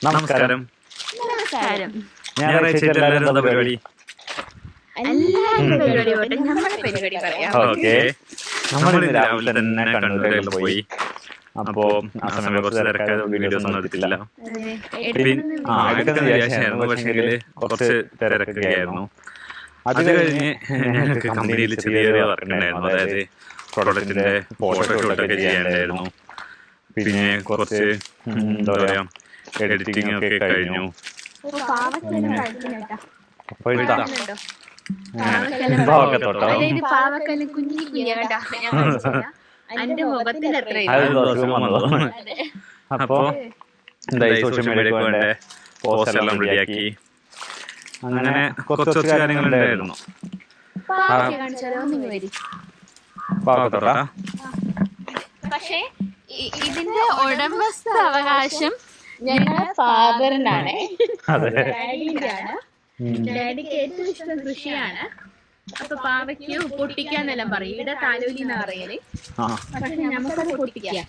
നമസ്കാരം. നമസ്കാരം. ഞായറാഴ്ച എല്ലാവരും എന്താ പരിപാടി? ഓക്കെ, നമ്മളിന്ന് രാവിലെ തന്നെ കണ്ണൂരിൽ പോയി. അപ്പോ ആ സമയം കുറച്ച് തിരക്കാതെ വീഡിയോസ് ഒന്നും എടുത്തില്ല. എടുക്കുന്ന വിചാരിച്ചായിരുന്നു, പക്ഷെങ്കിൽ കുറച്ച് തിരക്കൊക്കെയായിരുന്നു. അത് കഴിഞ്ഞ് ഞങ്ങൾക്ക് കമ്പനിയിൽ ചെറിയ വർക്ക് ഉണ്ടായിരുന്നു. അതായത് പ്രൊഡക്റ്റിന്റെ ഫോട്ടോഷൂട്ടൊക്കെ ചെയ്യാനുണ്ടായിരുന്നു. പിന്നെ കുറച്ച് എന്താ പറയാ എഡിറ്റിംഗ് ഒക്കെ കഴിഞ്ഞു. അപ്പോ സോഷ്യൽ മീഡിയക്ക് വേണ്ട പോസ്റ്റ് എല്ലാം റെഡിയാക്കി. അങ്ങനെ കുറച്ച് കാര്യങ്ങളുണ്ടായിരുന്നു. പക്ഷേ ഇതിന്റെ ഉടമസ്ഥ അവകാശം ഞങ്ങളുടെ ഫാദറിനാണ്. ഡാഡിക്ക് ഏറ്റവും ഇഷ്ടം കൃഷിയാണ്. അപ്പൊ പാവയ്ക്ക് പൊട്ടിക്കാന്നെല്ലാം പറയും. ഇവിടെ താലോലി എന്നാ പറയല്. പക്ഷെ നമുക്കത് പൊട്ടിക്കാം.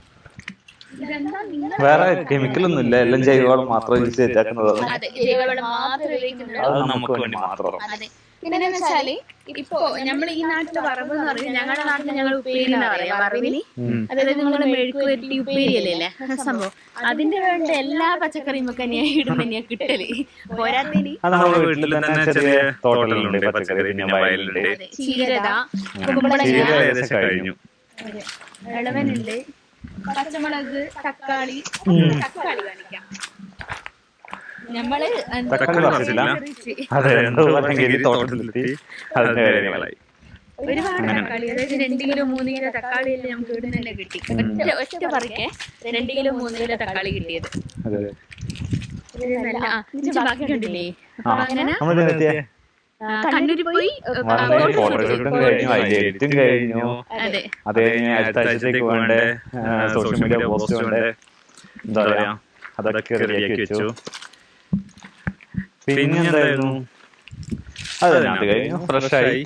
വേറെ കെമിക്കലൊന്നും ഇല്ല, എല്ലാം ജൈവവളം മാത്രം യൂസ് ചെയ്തേക്കുന്നത്. ജൈവവളം മാത്രം ഉപയോഗിക്കുന്നുണ്ട്, നമുക്ക് വേണ്ടി മാത്രം. പിന്നെ വെച്ചാല് ഇപ്പൊ നമ്മൾ ഈ നാട്ടില് വറവ് എന്ന് പറയും. ഞങ്ങളുടെ നാട്ടിൽ ഞങ്ങൾ ഉപ്പേരി എന്നാ പറയാ. വറവിന് അതായത് നിങ്ങള് മെഴുക്ക് വരട്ടി ഉപ്പേരി അല്ലേ സംഭവം. അതിന്റെ വേണ്ട എല്ലാ പച്ചക്കറിയും ഒക്കെ തന്നെയാ ഇടുന്ന തന്നെയാ കിട്ടല്. പോരാത്തതിന് വീട്ടിൽ തന്നെ ചെറിയ തോട്ടലുണ്ട്, പച്ചക്കറി വയലുണ്ട്. ചീരത, കുമ്പളങ്ങ കഴിഞ്ഞു, ഇളവനുണ്ട്, പച്ചമുളക്, തക്കാളി കാണിക്കാം. നമ്മള് ഒരുപാട് തക്കാളി, അതായത് 2 കിലോ 3 കിലോ തക്കാളി നമുക്ക് ഇവിടെ തന്നെ കിട്ടി. ഒറ്റ പറിക്കെ 2 കിലോ 3 കിലോ തക്കാളി കിട്ടിയത്. ബാക്കി കണ്ടില്ലേ? അപ്പൊ അങ്ങനെ കണ്ണൂരിൽ പോയി സോഷ്യൽ മീഡിയ പോസ്റ്റ് വേണ്ട എന്താ പറയാ അതൊക്കെ റെഡിയാക്കി വെച്ചു. പിന്നെ എന്തായിരുന്നു, അത് കഴിഞ്ഞു, ഫ്രഷായി.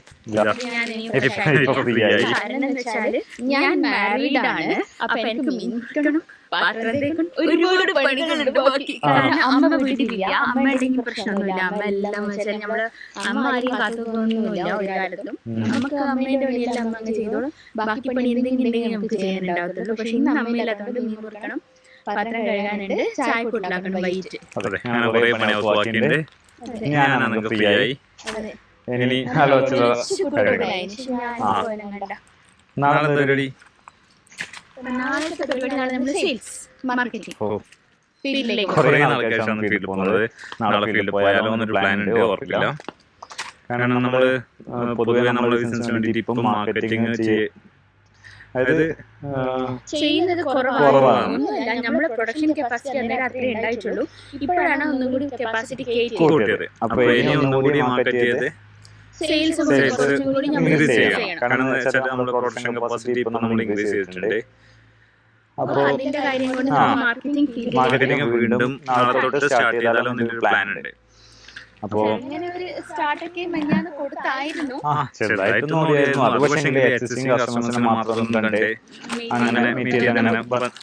ഞാൻ മാരീഡ് ആണ്. അപ്പൊ എനിക്ക് മിനിക്കണം, പാത്രത്തേക്കും ഒരുപാട് പണികളുണ്ട് ബാക്കി. കാരണം അമ്മ വീട്ടിലില്ല. അമ്മയുടെയും പ്രശ്നമൊന്നുമില്ല. അമ്മ എല്ലാം വെച്ചാൽ നമ്മള് അമ്മ ആരെയും കാത്തുകൊന്നുമില്ല ഒരു കാലത്തും. നമുക്ക് അമ്മേന്റെ പണിയെല്ലാം അമ്മ അങ്ങ് ചെയ്തോളും. ബാക്കി പണി എന്തെങ്കിലും നമുക്ക് ചെയ്യാനുണ്ടാവത്തുള്ളൂ. പക്ഷെ ഇന്ന് അമ്മയില്ലാത്തതുകൊണ്ട് മീൻ മുറിക്കണം, പാത്രം കഴുകാനുണ്ട്, ചായ പൊട്ടിലാക്കണം വൈകിട്ട്. നാളത്തെ പരിപാടി നാളെ നമ്മള് സെയിൽസ് മാർക്കറ്റിംഗ് ഫീൽഡിൽ പോകുന്നത്. നാളെ ഫീൽഡിൽ പോയാലോ എന്നൊരു പ്ലാൻ ഉണ്ട്, ഓർക്കില്ല. കാരണം നമ്മള് പൊതുവെ നമ്മളെ ബിസിനസിന് വേണ്ടിയിട്ട് ഇപ്പം മാർക്കറ്റിംഗ് അതായത് ചെയ്യുന്നത് കുറവാണ്. നമ്മുടെ പ്രൊഡക്ഷൻ കപ്പാസിറ്റി അന്നേരം അത്രേ ഉണ്ടായിട്ടുള്ളൂ. ഇപ്പോഴാണ് ഒന്നും കൂടി കപ്പാസിറ്റി കൂട്ടിയത്. അപ്പൊ ഇനി ഒന്നും കൂടി മാർക്കറ്റ് ചെയ്ത് സെയിൽസ് ഇൻക്രീസ് ചെയ്യണം. കാരണം എന്താ വെച്ചാൽ നമ്മുടെ പ്രൊഡക്ഷൻ കപ്പാസിറ്റി ഇപ്പൊ നമ്മൾ ഇൻക്രീസ് ചെയ്തിട്ടുണ്ട്. അപ്പോ മാർക്കറ്റിംഗ് വീണ്ടും നാളെ തൊട്ട് സ്റ്റാർട്ട് ചെയ്താലോ എന്നൊരു പ്ലാൻ ഉണ്ട്. അപ്പോ ചെറുതായിട്ട് നോക്കിയായിരുന്നു. അത് പക്ഷേ എക്സിസ്റ്റിംഗ് കസ്റ്റമേഴ്സിനെ മാത്രം കണ്ട് അങ്ങനെ മീറ്റ് ചെയ്ത് അങ്ങനെ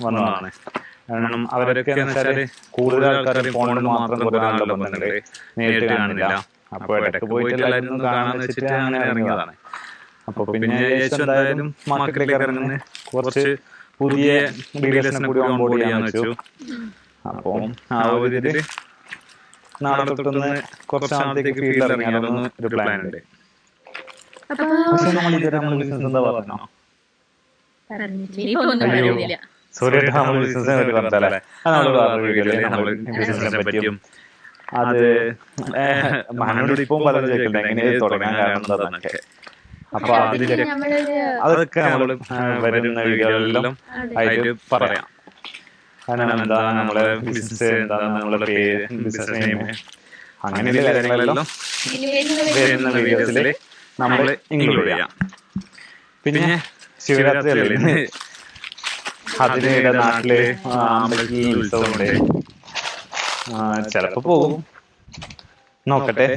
വന്നതാണ്. കാരണം അവരൊക്കെ എന്ന് വെച്ചാല് കൂടുതൽ ആൾക്കാർ ഫോണിൽ മാത്രം കുറെ നാളുള്ള ബന്ധങ്ങള് നേരിട്ട് കാണുന്നില്ല. അപ്പൊ ഇടയ്ക്ക് പോയിട്ട് എല്ലാവരും കാണാന്ന് വെച്ചിട്ട് അങ്ങനെ ഇറങ്ങിയതാണ്. അപ്പൊ പിന്നെ എന്തായാലും മാർക്കറ്റിലേക്ക് ഇറങ്ങുന്ന കുറച്ച് പുതിയ ഡീലേഴ്സിനെ കൂടി ഓൺബോർഡ് ചെയ്യാന്ന് വെച്ചു. അപ്പൊ ആ ഒരു ഇതില് നാളെ തൊട്ടൊന്ന് കുറച്ച് നാളത്തേക്ക് ഫീൽഡിൽ ഇറങ്ങിയാലൊന്ന് ഒരു പ്ലാൻ ഉണ്ട്. പക്ഷെ നമ്മൾ ഇതുവരെ നമ്മൾ ബിസിനസ് എന്താ പറഞ്ഞോ? സോറി, നമ്മൾ ബിസിനസിനെ പറ്റി പറഞ്ഞാലേ നമ്മൾ വേറെ വീഡിയോയില് നമ്മൾ ബിസിനസിനെ പറ്റിയും അത് മനോട് ഇപ്പം പലരും ചോദിക്കണ്ടേ എങ്ങനെ തുടങ്ങാൻ കാരണം എന്താന്നൊക്കെ. അപ്പൊ അതൊക്കെ നമ്മള് വരുന്ന വീഡിയോകളിലെല്ലാം ആയിട്ട് പറയാം. കാരണം എന്താ നമ്മളെ ബിസിനസ്, എന്താ നമ്മളെ പേര്, ബിസിനസ് നെയിം, അങ്ങനെയുള്ള കാര്യങ്ങളെല്ലാം വരുന്ന വീഡിയോസില് നമ്മൾ ഇൻക്ലൂഡ് ചെയ്യാം. പിന്നെ ശിവരാത്രി അല്ലേ, അതിനിടെ നാട്ടില് അമ്പലത്തിൽ ഉത്സവമുണ്ട്. ചിലപ്പോ പോകും, നോക്കട്ടെ.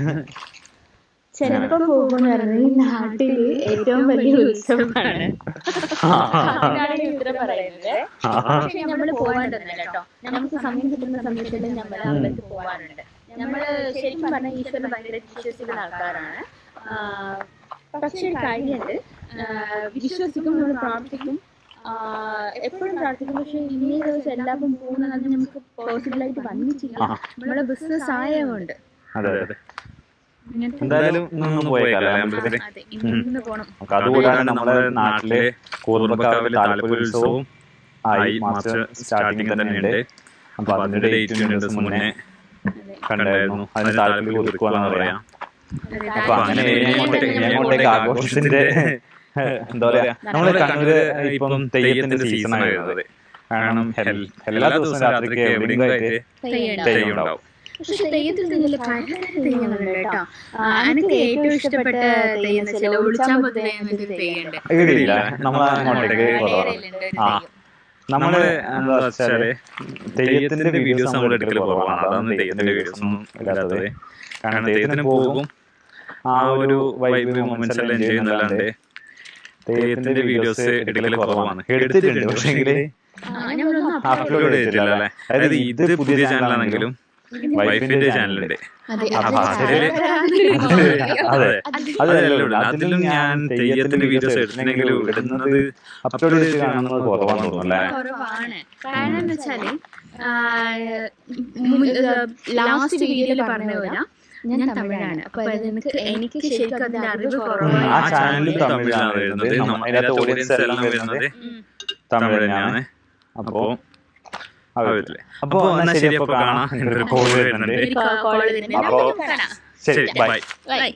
ചിലപ്പോ പോകുന്ന പറഞ്ഞാൽ ഈ നാട്ടില് ഏറ്റവും വലിയ ഉത്സവമാണ്. അതിനാണ് ഈ ഉത്തരം പറയുന്നത്. പക്ഷെ നമ്മള് പോകാണ്ടൊന്നുമില്ല കേട്ടോ. നമുക്ക് സമയം കിട്ടുന്ന സമയത്ത് നമ്മൾ അമ്പലത്തിൽ പോകാറുണ്ട്. നമ്മള് ശരിക്കും പറഞ്ഞാൽ ഈശ്വരനെ ഭയങ്കര വിശ്വസിക്കുന്ന ആൾക്കാരാണ്. പക്ഷെ ഒരു കാര്യമുണ്ട്, വിശ്വസിക്കും, നമ്മൾ പ്രാർത്ഥിക്കും, എപ്പോഴും പ്രാർത്ഥിക്കും. പക്ഷെ ഇന്നേ ദിവസം എല്ലാവർക്കും പോകുന്നത് നമുക്ക് പോസിബിളായിട്ട് വന്നിട്ടില്ല. നമ്മളെ ബിസിനസ് ആയതുകൊണ്ട്. എന്തായാലും അതുകൂടാതെ നമ്മുടെ നാട്ടിലെ കൂർമ്മക്കാവിലെ താലപ്പൊലി ആയി മാർച്ച് സ്റ്റാർട്ടിങ് തന്നെയുണ്ട്. അപ്പൊ അതിന്റെ ഡേറ്റ് 2 ദിവസം മുന്നേ കണ്ടായിരുന്നു. അതിന് താലപ്പൊലി കൊടുക്കുവാന്ന് പറയാം. അപ്പൊ അങ്ങനെ അങ്ങോട്ടേക്ക് ആഘോഷത്തിന്റെ എന്താ പറയാ, നമ്മള് കണ്ണൂര് ഇപ്പം തെയ്യത്തിന്റെ സീസൺ ആയിരുന്നത്. കാരണം എല്ലാ ദിവസവും രാത്രിക്ക് എവിടെയെങ്കിലും ആയിട്ട് തെയ്യം ഉണ്ടാവും. പക്ഷെ തെയ്യത്തിൽ തന്നെ പല തെയ്യങ്ങളുണ്ട് കേട്ടോ. എനിക്ക് ഏറ്റവും ഇഷ്ടപ്പെട്ട തെയ്യം വെച്ചാൽ ഒളിച്ചാമ്പത്ത് തെയ്യുണ്ട്. ഇല്ല, നമ്മളങ്ങോട്ടേക്ക് നമ്മള് എന്താ വെച്ചാല് തെയ്യത്തിന്റെ വീഡിയോസ് നമ്മൾ എടുക്കല് കുറവാണ്. അതാണ് തെയ്യത്തിന്റെ വീഡിയോസ് ഒന്നും ഇല്ലാത്തത്. കാരണം തെയ്യത്തിന് പോകും, ആ ഒരു വൈബ് മൊമെന്റ്സ് എല്ലാം എൻജോയ് ചെയ്യുന്നല്ലാണ്ട് തെയ്യത്തിന്റെ വീഡിയോസ് എടുക്കല് കുറവാണ്. എടുത്തിട്ടുണ്ട്, പക്ഷെങ്കില് അപ്ലോഡ് ചെയ്തിട്ടില്ല അല്ലെ. അതായത് ഇത് പുതിയ ചാനലാണെങ്കിലും വൈഫിന്റെ ചാനലുണ്ട്. അതിലും ഞാൻ തെയ്യത്തിന്റെ വീഡിയോസ് എടുത്തില്ലെങ്കിലും ഇടുന്നത് അപ്ലോഡ് ചെയ്ത് കാണുന്നത് കുറവാന്ന് തോന്നുന്നു അല്ലേ. കാരണം എന്താ വെച്ചാല് ലാസ്റ്റ് വീഡിയോയില് പറഞ്ഞ പോലെ ഞാൻ തമിഴാണ്. അപ്പൊ എനിക്ക് ശരിക്കും അതിന്റെ അറിവ് കുറവാണ്. ആ ചാനലിൽ തമിഴാണ് വരുന്നത്, അതിനകത്ത് ഓഡിയൻസ് എല്ലാം വരുന്നത് തമിഴ് തന്നെയാണ്. അപ്പൊ എന്നാ ശരി, അപ്പൊ കാണാം. കോള് വരുന്നുണ്ട്. കോള് വരുന്നുണ്ട്. ശരി, ബൈ.